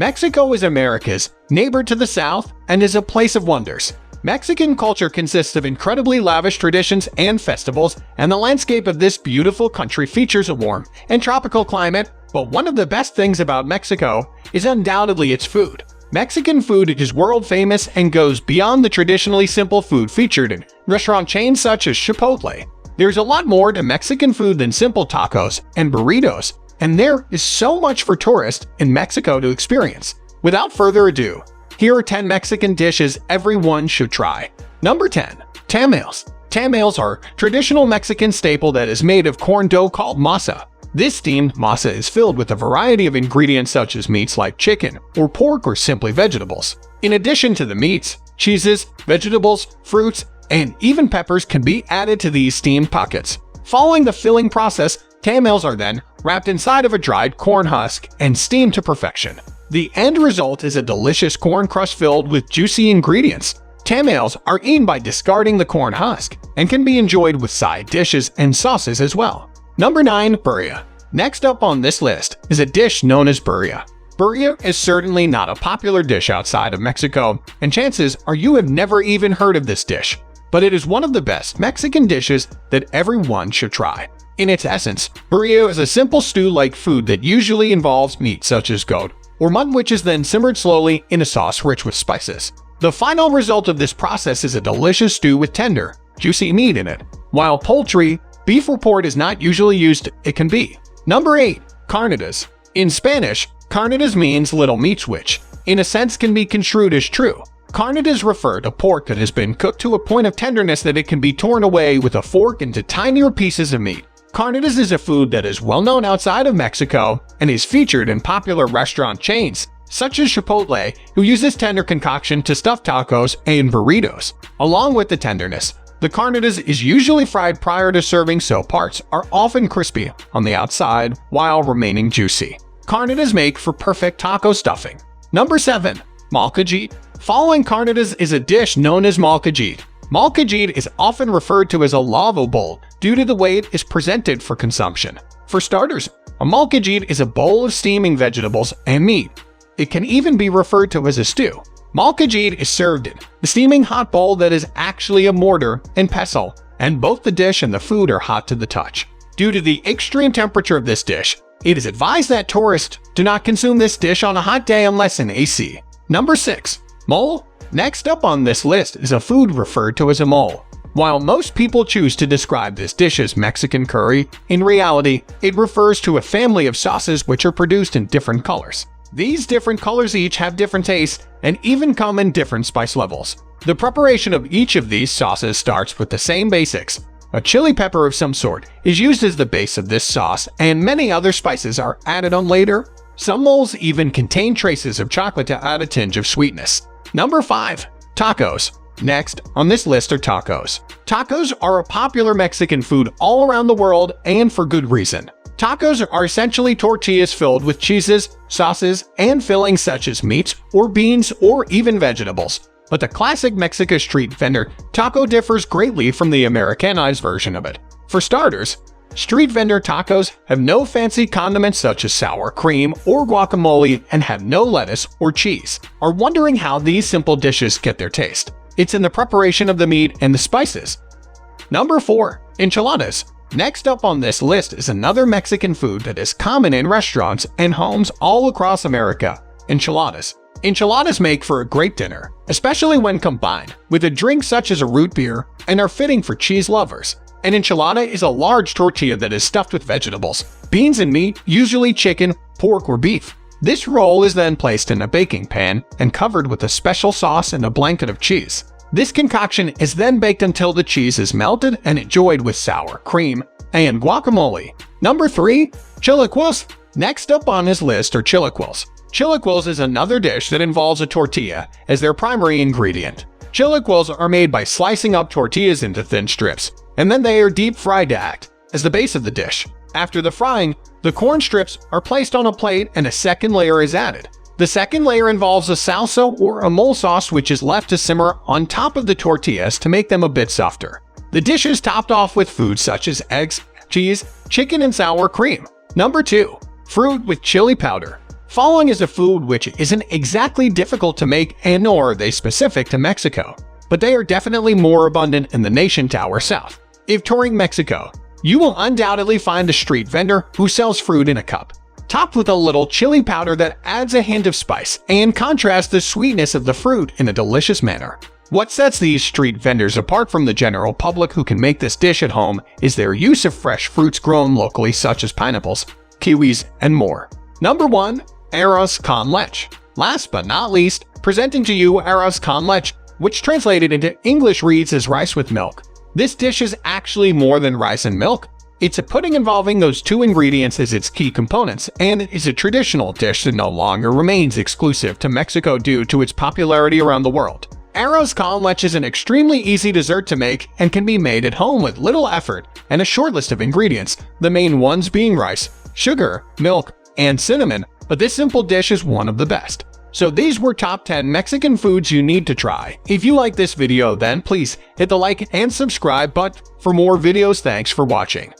Mexico is America's neighbor to the south and is a place of wonders. Mexican culture consists of incredibly lavish traditions and festivals, and the landscape of this beautiful country features a warm and tropical climate. But one of the best things about Mexico is undoubtedly its food. Mexican food is world famous and goes beyond the traditionally simple food featured in restaurant chains such as Chipotle. There's a lot more to Mexican food than simple tacos and burritos, and there is so much for tourists in Mexico to experience. Without further ado, here are 10 Mexican dishes everyone should try. Number 10. Tamales. Tamales are a traditional Mexican staple that is made of corn dough called masa. This steamed masa is filled with a variety of ingredients such as meats like chicken or pork or simply vegetables. In addition to the meats, cheeses, vegetables, fruits, and even peppers can be added to these steamed pockets. Following the filling process, tamales are then wrapped inside of a dried corn husk and steamed to perfection. The end result is a delicious corn crust filled with juicy ingredients. Tamales are eaten by discarding the corn husk and can be enjoyed with side dishes and sauces as well. Number 9. Birria. Next up on this list is a dish known as birria. Birria is certainly not a popular dish outside of Mexico, and chances are you have never even heard of this dish. But it is one of the best Mexican dishes that everyone should try. In its essence, birria is a simple stew-like food that usually involves meat such as goat or mutton, which is then simmered slowly in a sauce rich with spices. The final result of this process is a delicious stew with tender, juicy meat in it. While poultry, beef or pork is not usually used, it can be. Number 8. Carnitas. In Spanish, carnitas means little meats, which, in a sense, can be construed as true. Carnitas refer to pork that has been cooked to a point of tenderness that it can be torn away with a fork into tinier pieces of meat. Carnitas is a food that is well known outside of Mexico and is featured in popular restaurant chains, such as Chipotle, who uses tender concoction to stuff tacos and burritos. Along with the tenderness, the carnitas is usually fried prior to serving, so parts are often crispy on the outside while remaining juicy. Carnitas make for perfect taco stuffing. Number 7. Molcajete. Following carnitas is a dish known as molcajete. Molcajete is often referred to as a lava bowl due to the way it is presented for consumption. For starters, a molcajete is a bowl of steaming vegetables and meat. It can even be referred to as a stew. Molcajete is served in the steaming hot bowl that is actually a mortar and pestle, and both the dish and the food are hot to the touch. Due to the extreme temperature of this dish, it is advised that tourists do not consume this dish on a hot day unless in AC. Number 6. Mole. Next up on this list is a food referred to as a mole. While most people choose to describe this dish as Mexican curry, in reality, it refers to a family of sauces which are produced in different colors. These different colors each have different tastes and even come in different spice levels. The preparation of each of these sauces starts with the same basics. A chili pepper of some sort is used as the base of this sauce, and many other spices are added on later. Some moles even contain traces of chocolate to add a tinge of sweetness. Number 5. Tacos. Next on this list are tacos. Tacos are a popular Mexican food all around the world, and for good reason. Tacos are essentially tortillas filled with cheeses, sauces, and fillings such as meats or beans or even vegetables. But the classic Mexican street vendor taco differs greatly from the Americanized version of it. For starters, street vendor tacos have no fancy condiments such as sour cream or guacamole and have no lettuce or cheese. Are wondering how these simple dishes get their taste? It's in the preparation of the meat and the spices. Number 4. Enchiladas. Next up on this list is another Mexican food that is common in restaurants and homes all across America: enchiladas. Enchiladas make for a great dinner, especially when combined with a drink such as a root beer, and are fitting for cheese lovers. An enchilada is a large tortilla that is stuffed with vegetables, beans and meat, usually chicken, pork or beef. This roll is then placed in a baking pan and covered with a special sauce and a blanket of cheese. This concoction is then baked until the cheese is melted and enjoyed with sour cream and guacamole. Number 3. Chilaquiles. Next up on his list are chilaquiles. Chilaquiles is another dish that involves a tortilla as their primary ingredient. Chilaquiles are made by slicing up tortillas into thin strips, and then they are deep fried to act as the base of the dish. After the frying, the corn strips are placed on a plate and a second layer is added. The second layer involves a salsa or a mole sauce which is left to simmer on top of the tortillas to make them a bit softer. The dish is topped off with foods such as eggs, cheese, chicken, and sour cream. Number 2. Fruit with chili powder. Following is a food which isn't exactly difficult to make, and nor are they specific to Mexico, but they are definitely more abundant in the nation to our south. If touring Mexico, you will undoubtedly find a street vendor who sells fruit in a cup, topped with a little chili powder that adds a hint of spice and contrasts the sweetness of the fruit in a delicious manner. What sets these street vendors apart from the general public who can make this dish at home is their use of fresh fruits grown locally, such as pineapples, kiwis, and more. Number 1. Arroz con leche. Last but not least, presenting to you Arroz con leche, which translated into English reads as rice with milk. This dish is actually more than rice and milk. It's a pudding involving those two ingredients as its key components, and it is a traditional dish that no longer remains exclusive to Mexico due to its popularity around the world. Arroz con leche is an extremely easy dessert to make and can be made at home with little effort and a short list of ingredients, the main ones being rice, sugar, milk, and cinnamon, but this simple dish is one of the best. So these were top 10 Mexican foods you need to try. If you like this video, then please hit the like and subscribe button for more videos. Thanks for watching.